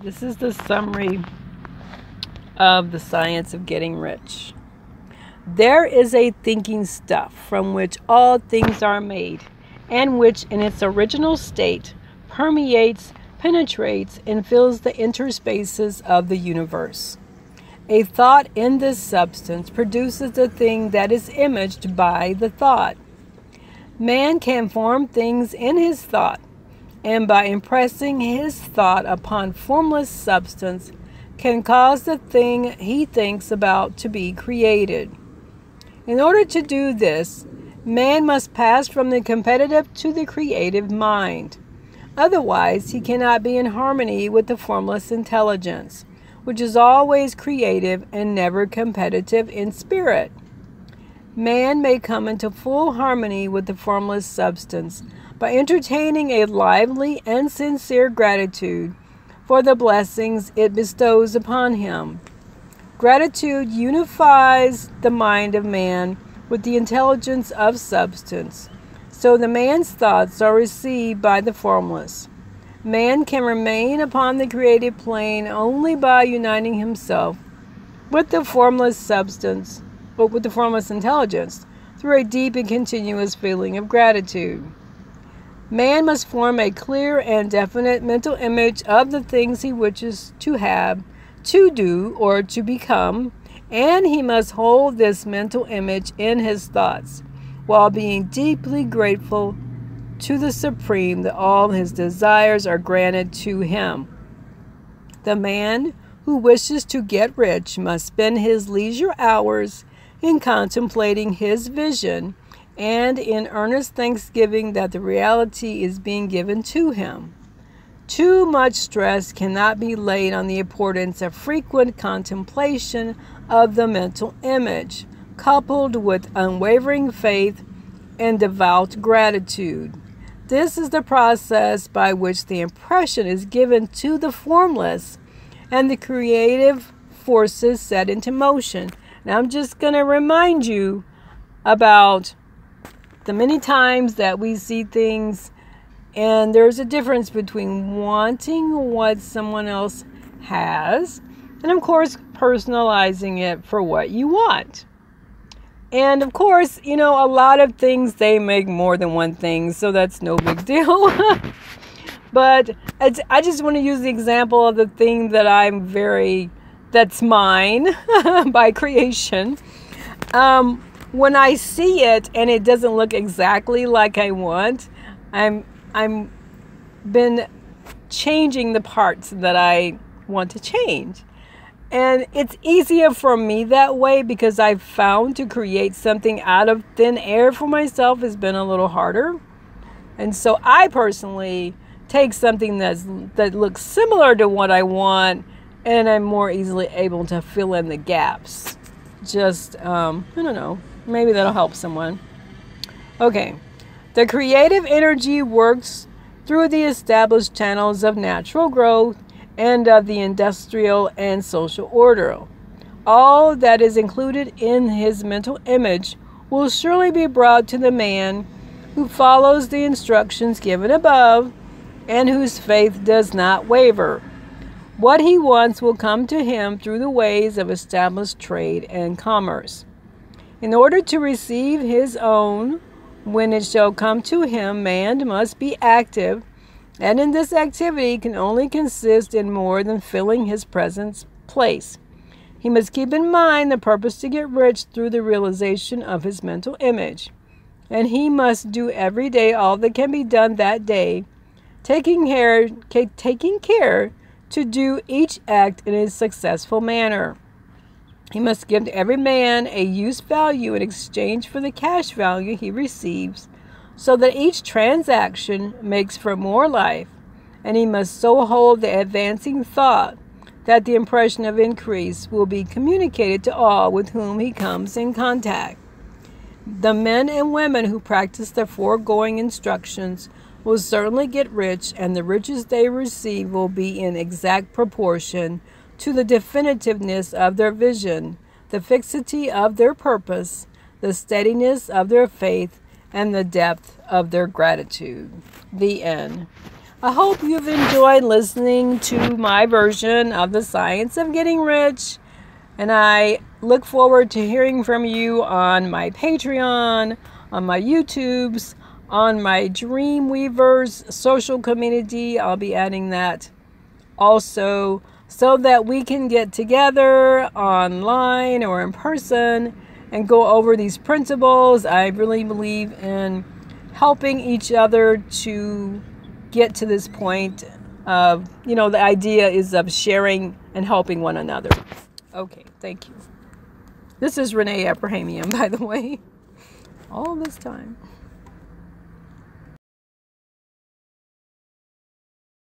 This is the summary of the science of getting rich. There is a thinking stuff from which all things are made, and which in its original state permeates, penetrates, and fills the interspaces of the universe. A thought in this substance produces the thing that is imaged by the thought. Man can form things in his thought, and by impressing his thought upon formless substance, can cause the thing he thinks about to be created. In order to do this, man must pass from the competitive to the creative mind. Otherwise, he cannot be in harmony with the formless intelligence, which is always creative and never competitive in spirit. Man may come into full harmony with the formless substance by entertaining a lively and sincere gratitude for the blessings it bestows upon him. Gratitude unifies the mind of man with the intelligence of substance, so the man's thoughts are received by the formless. Man can remain upon the creative plane only by uniting himself with the formless substance, or with the formless intelligence, through a deep and continuous feeling of gratitude. Man must form a clear and definite mental image of the things he wishes to have, to do, or to become, and he must hold this mental image in his thoughts, while being deeply grateful to the Supreme that all his desires are granted to him. The man who wishes to get rich must spend his leisure hours in contemplating his vision and in earnest thanksgiving that the reality is being given to him. Too much stress cannot be laid on the importance of frequent contemplation of the mental image, coupled with unwavering faith and devout gratitude. This is the process by which the impression is given to the formless and the creative forces set into motion. Now I'm just going to remind you about the many times that we see things, and there's a difference between wanting what someone else has and, of course, personalizing it for what you want. And, of course, a lot of things, they make more than one thing, so that's no big deal. But I just want to use the example of the thing that that's mine by creation. When I see it and it doesn't look exactly like I want, I'm been changing the parts that I want to change. And it's easier for me that way because I've found to create something out of thin air for myself has been a little harder. And so I personally take something that looks similar to what I want, and I'm more easily able to fill in the gaps. Just, I don't know, maybe that'll help someone. Okay, the creative energy works through the established channels of natural growth and of the industrial and social order. All that is included in his mental image will surely be brought to the man who follows the instructions given above and whose faith does not waver. What he wants will come to him through the ways of established trade and commerce. In order to receive his own, when it shall come to him, man must be active, and in this activity can only consist in more than filling his present place. He must keep in mind the purpose to get rich through the realization of his mental image, and he must do every day all that can be done that day, taking care to do each act in a successful manner. He must give to every man a use value in exchange for the cash value he receives, so that each transaction makes for more life, and he must so hold the advancing thought that the impression of increase will be communicated to all with whom he comes in contact. The men and women who practice the foregoing instructions will certainly get rich, and the riches they receive will be in exact proportion to the definitiveness of their vision, the fixity of their purpose, the steadiness of their faith, and the depth of their gratitude. The end. I hope you've enjoyed listening to my version of the science of getting rich. And I look forward to hearing from you on my Patreon, on my YouTubes, on my Dreamweavers social community. I'll be adding that also so that we can get together online or in person and go over these principles. I really believe in helping each other to get to this point of, the idea is of sharing and helping one another. Okay, thank you. This is France Aprahamian, by the way, all this time.